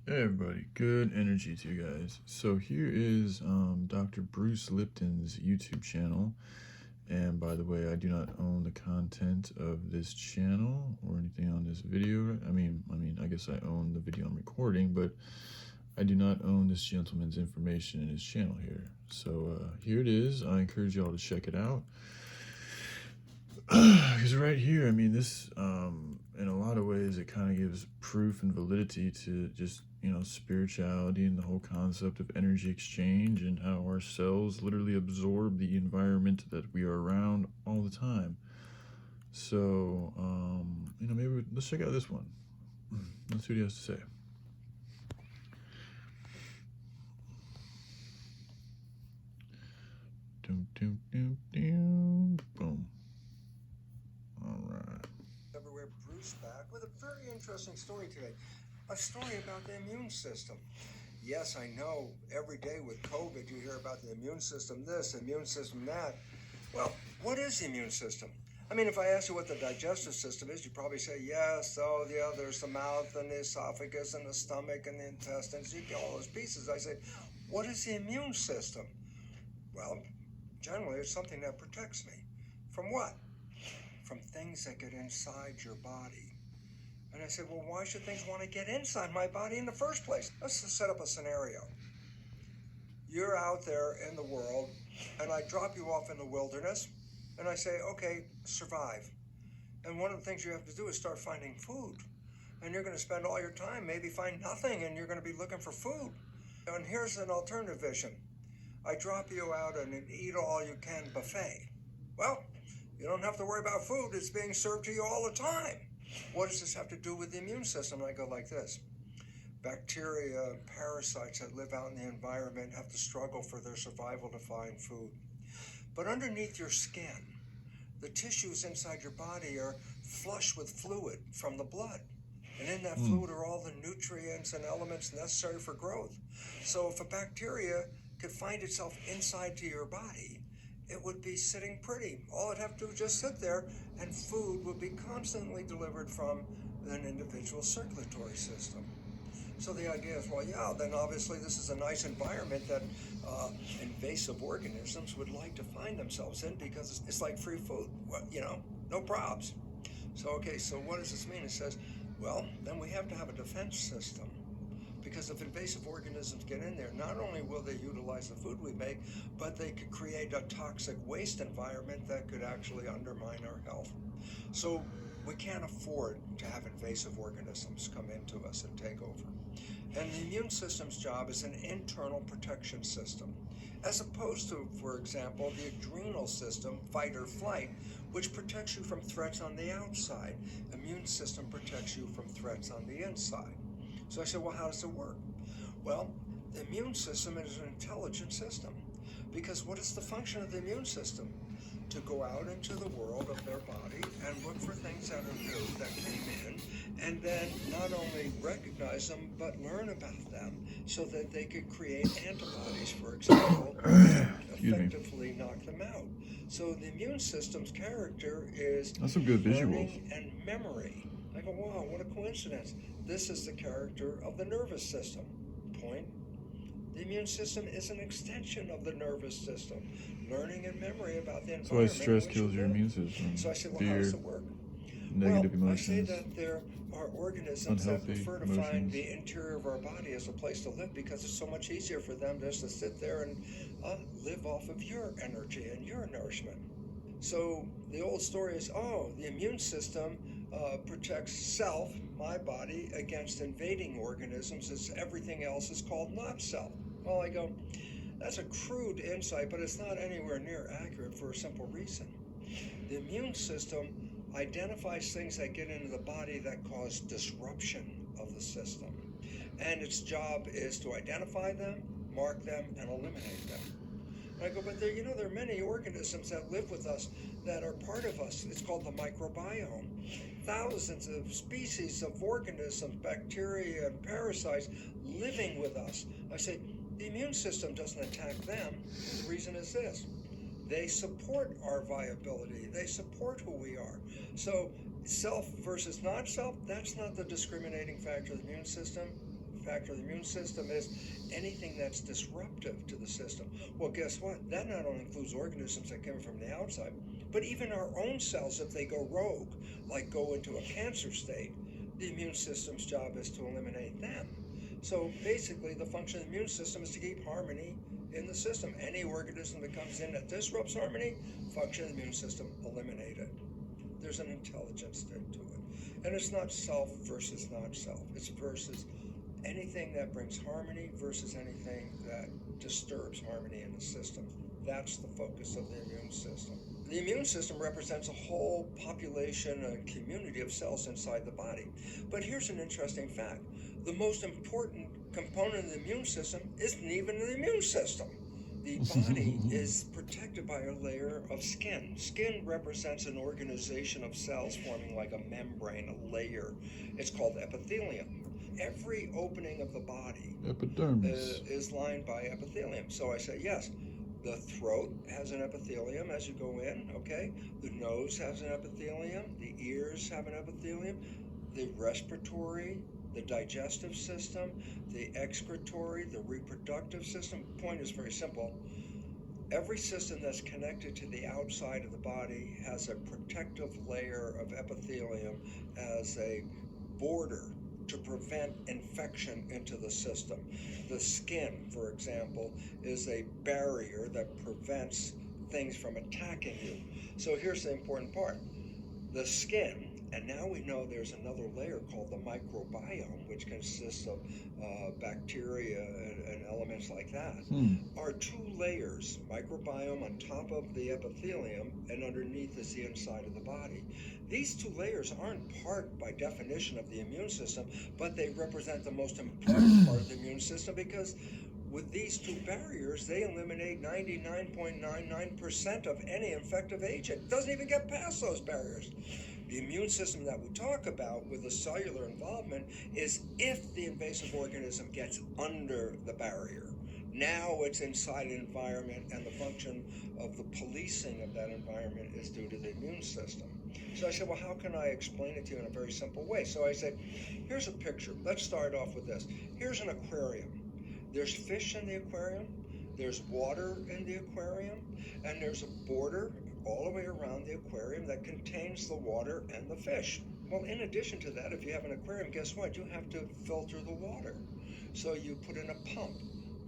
Hey everybody, good energy to you guys. So here is Dr. Bruce Lipton's YouTube channel. And by the way, I do not own the content of this channel or anything on this video. I guess I own the video I'm recording, but I do not own this gentleman's information in his channel here. So here it is. I encourage y'all to check it out. Because right here, this, in a lot of ways, it kind of gives proof and validity to just, spirituality and the whole concept of energy exchange and how our cells literally absorb the environment that we are around all the time. So, let's check out this one. Let's see what he has to say. Boom. All right. Everywhere, Bruce back with a very interesting story today. A story about the immune system. Yes, I know every day with COVID you hear about the immune system this, immune system that. Well, what is the immune system? If I ask you what the digestive system is, you'd probably say, yes, oh yeah, there's the mouth and the esophagus and the stomach and the intestines. You get all those pieces. I say, what is the immune system? Well, generally it's something that protects me. From what? From things that get inside your body. And I said, well, why should things want to get inside my body in the first place? Let's just set up a scenario. You're out there in the world, and I drop you off in the wilderness, and I say, okay, survive. And one of the things you have to do is start finding food. And you're going to spend all your time, maybe find nothing, and you're going to be looking for food. And here's an alternative vision. I drop you out in an eat-all-you-can buffet. Well, you don't have to worry about food. It's being served to you all the time. What does this have to do with the immune system? And I go like this. Bacteria and parasites that live out in the environment have to struggle for their survival to find food. But underneath your skin, the tissues inside your body are flush with fluid from the blood. And in that fluid are all the nutrients and elements necessary for growth. So if a bacteria could find itself inside to your body, it would be sitting pretty. All it'd have to do is just sit there, and food would be constantly delivered from an individual circulatory system. So the idea is, well, yeah, then obviously this is a nice environment that invasive organisms would like to find themselves in because it's like free food, no probs. So, okay, so what does this mean? It says, well, then we have to have a defense system. Because if invasive organisms get in there, not only will they utilize the food we make, but they could create a toxic waste environment that could actually undermine our health. So we can't afford to have invasive organisms come into us and take over. And the immune system's job is an internal protection system, as opposed to, for example, the adrenal system, fight or flight, which protects you from threats on the outside. Immune system protects you from threats on the inside. So I said, well, how does it work? Well, the immune system is an intelligent system. Because what is the function of the immune system? To go out into the world of their body and look for things that are new, that came in, and then not only recognize them, but learn about them so that they could create antibodies, for example, and effectively knock them out. So the immune system's character is That's some good visuals. learning and memory. I go, wow, what a coincidence. This is the character of the nervous system. Point. The immune system is an extension of the nervous system. Learning and memory about the environment. That's why stress kills your immune system. So I said, well, Fear, how does it work? negative Well, emotions. I say that there are organisms that unhealthy prefer to find emotions. the interior of our body as a place to live because it's so much easier for them just to sit there and live off of your energy and your nourishment. So the old story is, the immune system protects self, my body, against invading organisms, as everything else is called not self. Well, I go, that's a crude insight, but it's not anywhere near accurate for a simple reason. The immune system identifies things that get into the body that cause disruption of the system. And its job is to identify them, mark them, and eliminate them. And I go, but there are many organisms that live with us that are part of us. It's called the microbiome. Thousands of species of organisms, bacteria and parasites living with us. I say, the immune system doesn't attack them. The reason is this. They support our viability. They support who we are. So self versus non-self, that's not the discriminating factor of the immune system. factor of the immune system is anything that's disruptive to the system. Well, guess what? That not only includes organisms that come from the outside, but even our own cells, if they go rogue, like go into a cancer state, the immune system's job is to eliminate them. So basically, the function of the immune system is to keep harmony in the system. Any organism that comes in that disrupts harmony, function of the immune system, eliminate it. There's an intelligence to it. And it's not self versus not self. It's versus anything that brings harmony versus anything that disturbs harmony in the system. That's the focus of the immune system. The immune system represents a whole population, a community of cells inside the body. But here's an interesting fact. The most important component of the immune system isn't even the immune system. The body is protected by a layer of skin. Skin represents an organization of cells forming like a membrane, a layer. It's called epithelium. Every opening of the body Epidermis. is lined by epithelium. So I say, yes, the throat has an epithelium as you go in, okay? The nose has an epithelium. The ears have an epithelium. The respiratory, the digestive system, the excretory, the reproductive system. The point is very simple. Every system that's connected to the outside of the body has a protective layer of epithelium as a border to prevent infection into the system. The skin, for example, is a barrier that prevents things from attacking you. So here's the important part. The skin, and now we know there's another layer called the microbiome, which consists of bacteria and elements like that, are two layers, microbiome on top of the epithelium, and underneath is the inside of the body. These two layers aren't part, by definition, of the immune system, but they represent the most important part of the immune system because with these two barriers, they eliminate 99.99% of any infective agent. It doesn't even get past those barriers. The immune system that we talk about with the cellular involvement is if the invasive organism gets under the barrier. Now it's inside an environment, and the function of the policing of that environment is due to the immune system. So I said, well, how can I explain it to you in a very simple way? So I said, here's a picture. Let's start off with this. Here's an aquarium. There's fish in the aquarium, there's water in the aquarium, and there's a border all the way around the aquarium that contains the water and the fish. Well, in addition to that, if you have an aquarium, guess what? You have to filter the water. So you put in a pump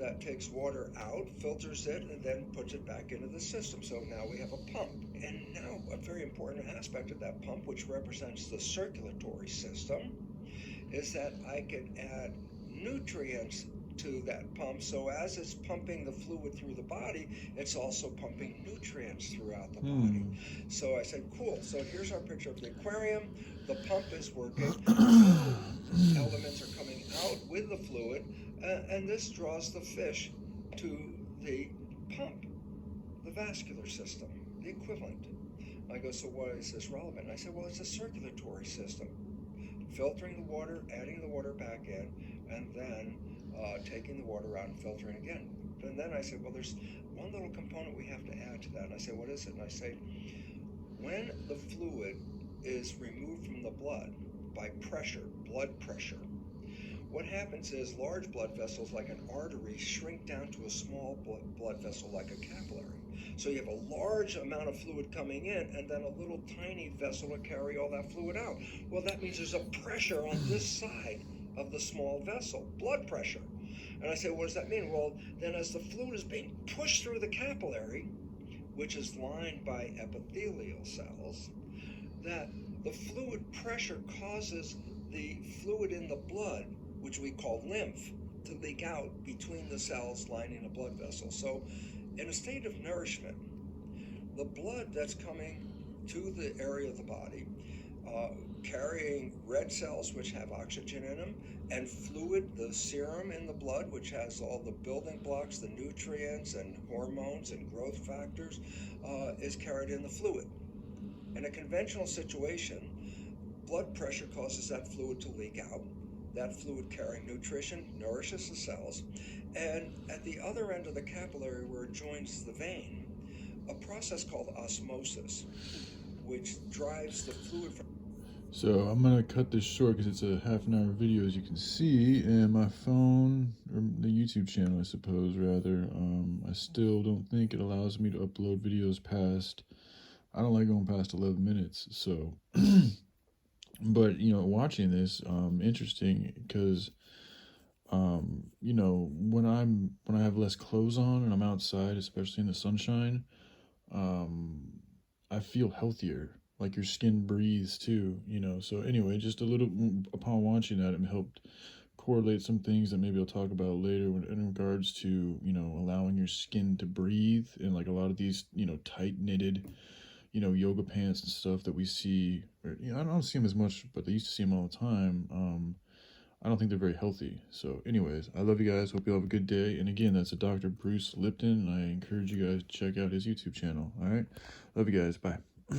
that takes water out, filters it, and then puts it back into the system. So now we have a pump. And now a very important aspect of that pump, which represents the circulatory system, is that I can add nutrients to that pump, so as it's pumping the fluid through the body, it's also pumping nutrients throughout the body. So I said, cool, so here's our picture of the aquarium. The pump is working, elements are coming out with the fluid, and this draws the fish to the pump, the vascular system, the equivalent. I go, so why is this relevant? I said, well, it's a circulatory system, filtering the water, adding the water back in, and then taking the water out and filtering again. And then I said, well, there's one little component we have to add to that. And I say, what is it? And I say, when the fluid is removed from the blood by pressure, blood pressure, what happens is large blood vessels like an artery shrink down to a small blood vessel like a capillary. So you have a large amount of fluid coming in and then a little tiny vessel to carry all that fluid out. Well, that means there's a pressure on this side of the small vessel, blood pressure. And I say, what does that mean? Well, then as the fluid is being pushed through the capillary, which is lined by epithelial cells, that the fluid pressure causes the fluid in the blood, which we call lymph, to leak out between the cells lining the blood vessel. So in a state of nourishment, the blood that's coming to the area of the body, carrying red cells which have oxygen in them, and fluid, the serum in the blood, which has all the building blocks, the nutrients and hormones and growth factors, is carried in the fluid. In a conventional situation, blood pressure causes that fluid to leak out. That fluid carrying nutrition nourishes the cells, and at the other end of the capillary where it joins the vein, a process called osmosis, which drives the fluid from So I'm gonna cut this short because it's a half-an-hour video, as you can see, and my phone, or the YouTube channel, I suppose, rather, I still don't think it allows me to upload videos past, I don't like going past 11 minutes, so, but, you know, watching this, interesting, because, you know, when I have less clothes on and I'm outside, especially in the sunshine, um, I feel healthier. Like your skin breathes too, you know. So anyway, just a little upon watching that, it helped correlate some things that maybe I'll talk about later in regards to, you know, allowing your skin to breathe, and like a lot of these, you know, tight knitted, you know, yoga pants and stuff that we see. Or, you know, I don't see them as much, but they used to see them all the time. I don't think they're very healthy. So, anyways, I love you guys. Hope you all have a good day. And again, that's a Dr. Bruce Lipton, and I encourage you guys to check out his YouTube channel. All right, love you guys. Bye.